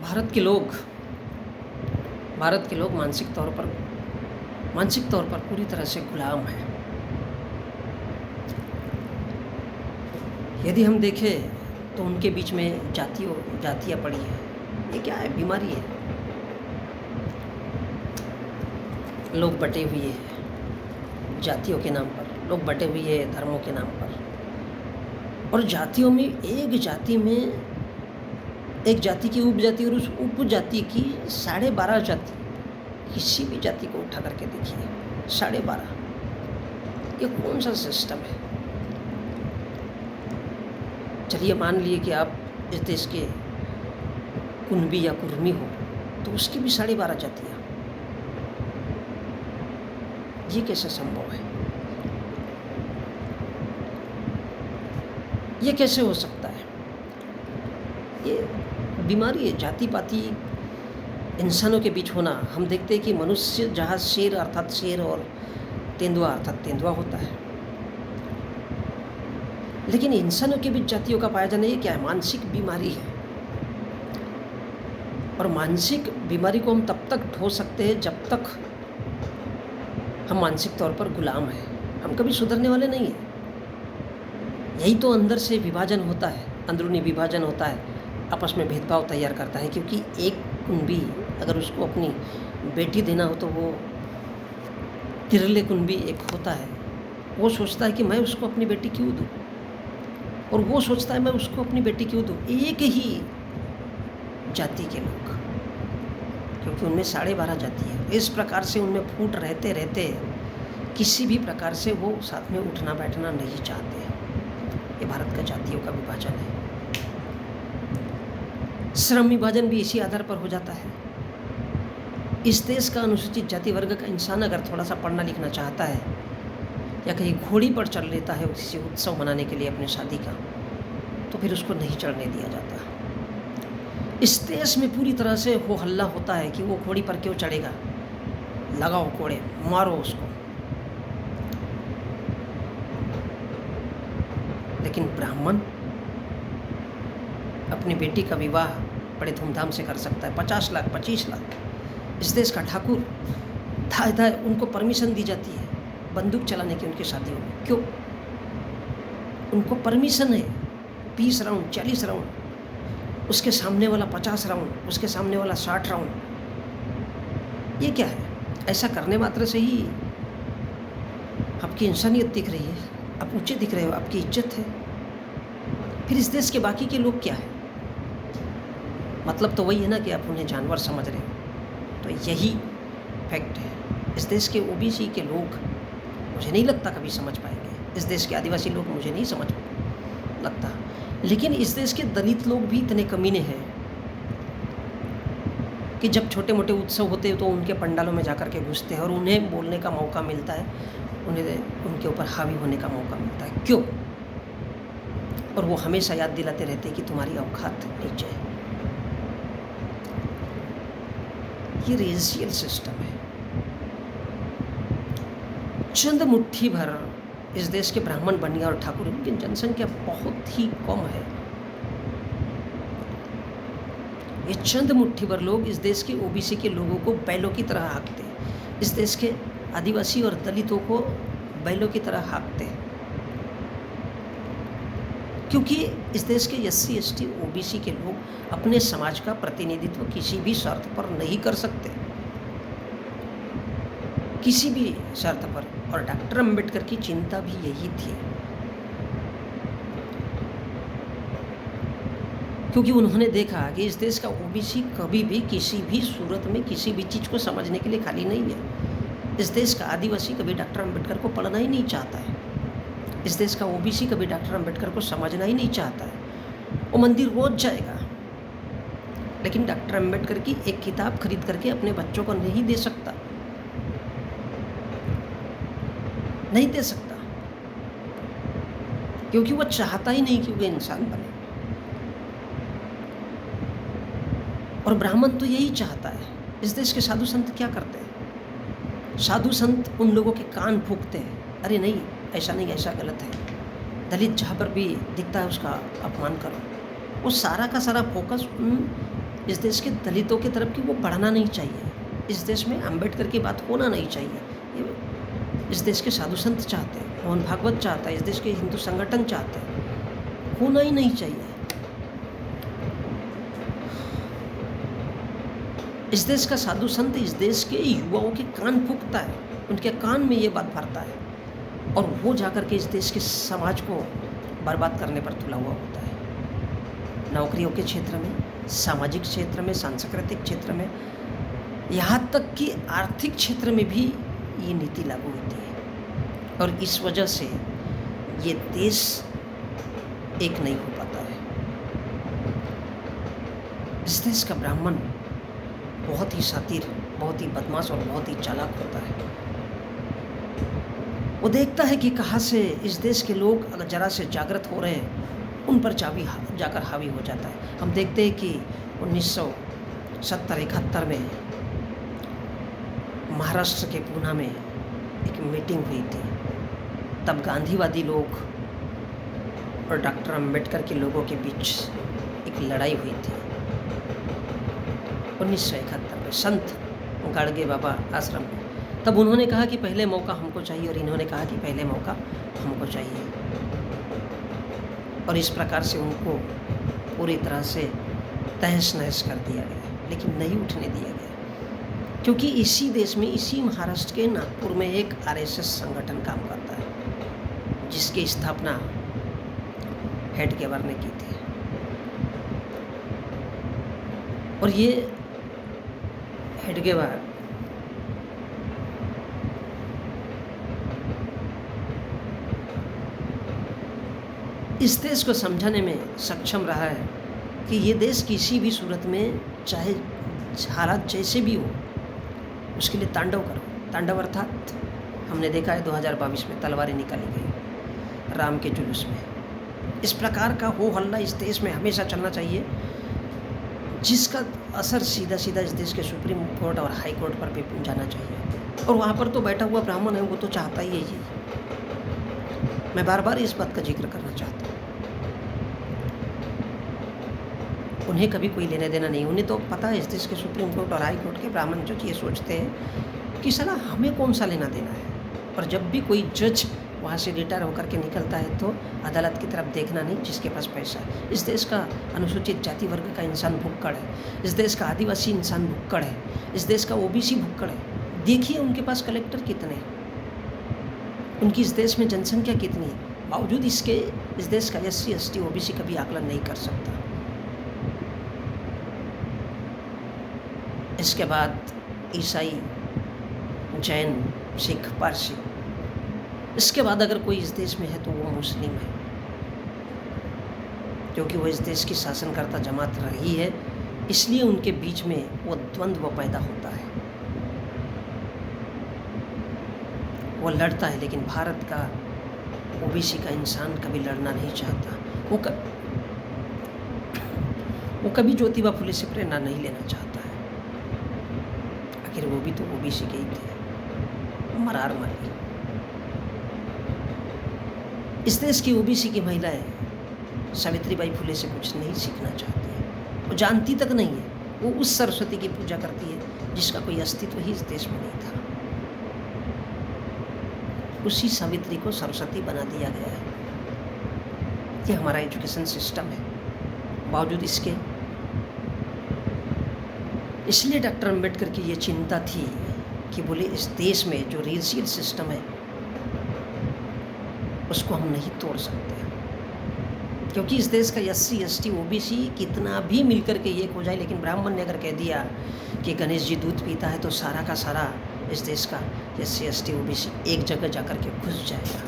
भारत के लोग मानसिक तौर पर पूरी तरह से गुलाम हैं। यदि हम देखें तो उनके बीच में जातियाँ पड़ी हैं। ये क्या है? बीमारी है। लोग बटे हुए हैं जातियों के नाम पर, लोग बटे हुए हैं धर्मों के नाम पर। और जातियों में एक जाति की उपजाति और उस उपजाति की 12.5 जाति। किसी भी जाति को उठा करके देखिए, 12.5। ये कौन सा सिस्टम है? चलिए मान लिए कि आप इस देश के कुनबी या कुर्मी हो, तो उसकी भी 12.5 जातियाँ। ये कैसे संभव है? ये कैसे हो सकता है? ये बीमारी है। जाति पाति इंसानों के बीच होना। हम देखते हैं कि मनुष्य जहाँ शेर अर्थात शेर और तेंदुआ अर्थात तेंदुआ होता है, लेकिन इंसानों के बीच जातियों का पाया जाना ये क्या है? मानसिक बीमारी है। और मानसिक बीमारी को हम तब तक ढो सकते हैं जब तक हम मानसिक तौर पर गुलाम हैं। हम कभी सुधरने वाले नहीं हैं। यही तो अंदर से विभाजन होता है, अंदरूनी विभाजन होता है, आपस में भेदभाव तैयार करता है। क्योंकि एक कुनबी अगर उसको अपनी बेटी देना हो तो वो तिरले कुनबी एक होता है, वो सोचता है कि मैं उसको अपनी बेटी क्यों दूँ, और वो सोचता है मैं उसको अपनी बेटी क्यों दूँ। एक ही जाति के लोग, क्योंकि उनमें 12.5 जाति है। इस प्रकार से उनमें फूट रहते रहते किसी भी प्रकार से वो साथ में उठना बैठना नहीं चाहते। ये भारत का जातियों का विभाजन है। श्रम विभाजन भी इसी आधार पर हो जाता है। इस देश का अनुसूचित जाति वर्ग का इंसान अगर थोड़ा सा पढ़ना लिखना चाहता है या कहीं घोड़ी पर चढ़ लेता है किसी उत्सव मनाने के लिए अपनी शादी का, तो फिर उसको नहीं चढ़ने दिया जाता। इस देश में पूरी तरह से हो हल्ला होता है कि वो घोड़ी पर क्यों चढ़ेगा, लगाओ कोड़े, मारो उसको। लेकिन ब्राह्मण अपनी बेटी का विवाह बड़े धूमधाम से कर सकता है। 50 लाख 25 लाख। इस देश का ठाकुर धाय उनको परमिशन दी जाती है बंदूक चलाने की उनकी शादियों में। क्यों? उनको परमिशन है। 20 राउंड 40 राउंड, उसके सामने वाला 50 राउंड, उसके सामने वाला 60 राउंड। ये क्या है? ऐसा करने मात्र से ही आपकी इंसानियत दिख रही है, आप ऊंचे दिख रहे हो, आपकी इज्जत है। फिर इस देश के बाकी के लोग क्या है? मतलब तो वही है ना कि आप उन्हें जानवर समझ रहे हो। तो यही फैक्ट है। इस देश के ओबीसी के लोग मुझे नहीं लगता कभी समझ पाएंगे। इस देश के आदिवासी लोग मुझे नहीं समझ लगता। लेकिन इस देश के दलित लोग भी इतने कमीने हैं कि जब छोटे मोटे उत्सव होते हैं तो उनके पंडालों में जाकर के घुसते हैं और उन्हें बोलने का मौका मिलता है, उन्हें उनके ऊपर हावी होने का मौका मिलता है। क्यों? और वो हमेशा याद दिलाते रहते हैं कि तुम्हारी औकात नीचे है। ये रेशियल सिस्टम है। चंद मुट्ठी भर इस देश के ब्राह्मण बनिया और ठाकुर, इनकी जनसंख्या बहुत ही कम है। ये चंद मुट्ठी भर लोग इस देश के ओबीसी के लोगों को बैलों की तरह हाँकते हैं। इस देश के आदिवासी और दलितों को बैलों की तरह हाँकते हैं। क्योंकि इस देश के SC ST OBC के लोग अपने समाज का प्रतिनिधित्व किसी भी शर्त पर नहीं कर सकते, किसी भी शर्त पर। और डॉक्टर अंबेडकर की चिंता भी यही थी, क्योंकि उन्होंने देखा कि इस देश का OBC कभी भी किसी भी सूरत में किसी भी चीज़ को समझने के लिए खाली नहीं है। इस देश का आदिवासी कभी डॉक्टर अंबेडकर को पढ़ना ही नहीं चाहता है। इस देश का OBC कभी डॉक्टर अंबेडकर को समझना ही नहीं चाहता है। वो मंदिर रोज जाएगा, लेकिन डॉक्टर अंबेडकर की एक किताब खरीद करके अपने बच्चों को नहीं दे सकता, नहीं दे सकता, क्योंकि वो चाहता ही नहीं कि वो इंसान बने। और ब्राह्मण तो यही चाहता है। इस देश के साधु संत क्या करते हैं? साधु संत उन लोगों के कान फूंकते हैं, अरे नहीं ऐसा नहीं, ऐसा गलत है। दलित जहाँ पर भी दिखता है उसका अपमान करो। वो सारा का सारा फोकस उन इस देश के दलितों की तरफ कि वो बढ़ना नहीं चाहिए। इस देश में अम्बेडकर की बात होना नहीं चाहिए। ये इस देश के साधु संत चाहते हैं, मोहन भागवत चाहता है, इस देश के हिंदू संगठन चाहते हैं, होना ही नहीं चाहिए। इस देश का साधु संत इस देश के युवाओं के कान फूंकता है, उनके कान में ये बात भरता है और वो जाकर के इस देश के समाज को बर्बाद करने पर तुला हुआ होता है। नौकरियों के क्षेत्र में, सामाजिक क्षेत्र में, सांस्कृतिक क्षेत्र में, यहाँ तक कि आर्थिक क्षेत्र में भी ये नीति लागू होती है और इस वजह से ये देश एक नहीं हो पाता है। इस देश का ब्राह्मण बहुत ही शातिर, बहुत ही बदमाश और बहुत ही चालाक होता है। वो देखता है कि कहाँ से इस देश के लोग अगर जरा से जागृत हो रहे हैं, उन पर जाकर हावी हो जाता है। हम देखते हैं कि 1970-71 में महाराष्ट्र के पूना में एक मीटिंग हुई थी। तब गांधीवादी लोग और डॉक्टर अंबेडकर के लोगों के बीच एक लड़ाई हुई थी 1971 में संत गाड़गे बाबा आश्रम में। तब उन्होंने कहा कि पहले मौका हमको चाहिए और इन्होंने कहा कि पहले मौका हमको चाहिए और इस प्रकार से उनको पूरी तरह से तहस नहस कर दिया गया, लेकिन नहीं उठने दिया गया क्योंकि इसी देश में, इसी महाराष्ट्र के नागपुर में एक आरएसएस संगठन काम करता है जिसकी स्थापना हेडगेवार ने की थी। और ये हेडगेवार इस देश को समझाने में सक्षम रहा है कि ये देश किसी भी सूरत में, चाहे हालात जैसे भी हो, उसके लिए तांडव करो। तांडव अर्थात हमने देखा है 2022 में तलवारें निकाली गई राम के जुलूस में। इस प्रकार का हो हल्ला इस देश में हमेशा चलना चाहिए, जिसका असर सीधा सीधा इस देश के सुप्रीम कोर्ट और हाई कोर्ट पर भी जाना चाहिए। और वहाँ पर तो बैठा हुआ ब्राह्मण है, वो तो चाहता ही है ये। मैं बार बार इस बात का जिक्र करना चाहता हूँ। उन्हें कभी कोई लेना देना नहीं, उन्हें तो पता है इस देश के सुप्रीम कोर्ट और हाई कोर्ट के ब्राह्मण जज ये सोचते हैं कि साला हमें कौन सा लेना देना है। और जब भी कोई जज वहाँ से रिटायर होकर के निकलता है तो अदालत की तरफ देखना नहीं, जिसके पास पैसा है। इस देश का अनुसूचित जाति वर्ग का इंसान भुक्कड़ है, इस देश का आदिवासी इंसान भुक्कड़ है, इस देश का ओबीसी भुक्कड़ है। देखिए उनके पास कलेक्टर कितने हैं, उनकी इस देश में जनसंख्या कितनी है, बावजूद इसके इस देश का SC ST OBC कभी आकलन नहीं कर सकता। इसके बाद ईसाई, जैन, सिख, पारसी, इसके बाद अगर कोई इस देश में है तो वो मुस्लिम है, क्योंकि वो इस देश की शासनकर्ता जमात रही है, इसलिए उनके बीच में वो द्वंद्व पैदा होता है। वो लड़ता है, लेकिन भारत का OBC का इंसान कभी लड़ना नहीं चाहता। वो कभी ज्योतिबा फुले से प्रेरणा नहीं लेना चाहता है। आखिर वो भी तो OBC के ही थे, मरार मारी। इस देश की OBC की महिलाएं सावित्रीबाई फुले से कुछ नहीं सीखना चाहती है, वो जानती तक नहीं है। वो उस सरस्वती की पूजा करती है जिसका कोई अस्तित्व ही इस देश में नहीं था। उसी सावित्री को सरस्वती बना दिया गया है। ये हमारा एजुकेशन सिस्टम है। बावजूद इसके, इसलिए डॉक्टर अंबेडकर की ये चिंता थी कि बोले इस देश में जो रेशियल सिस्टम है उसको हम नहीं तोड़ सकते, क्योंकि इस देश का SC ST OBC कितना भी मिलकर के एक हो जाए, लेकिन ब्राह्मण ने अगर कह दिया कि गणेश जी दूध पीता है तो सारा का सारा इस देश का SC ST OBC एक जगह जाकर के घुस जाएगा।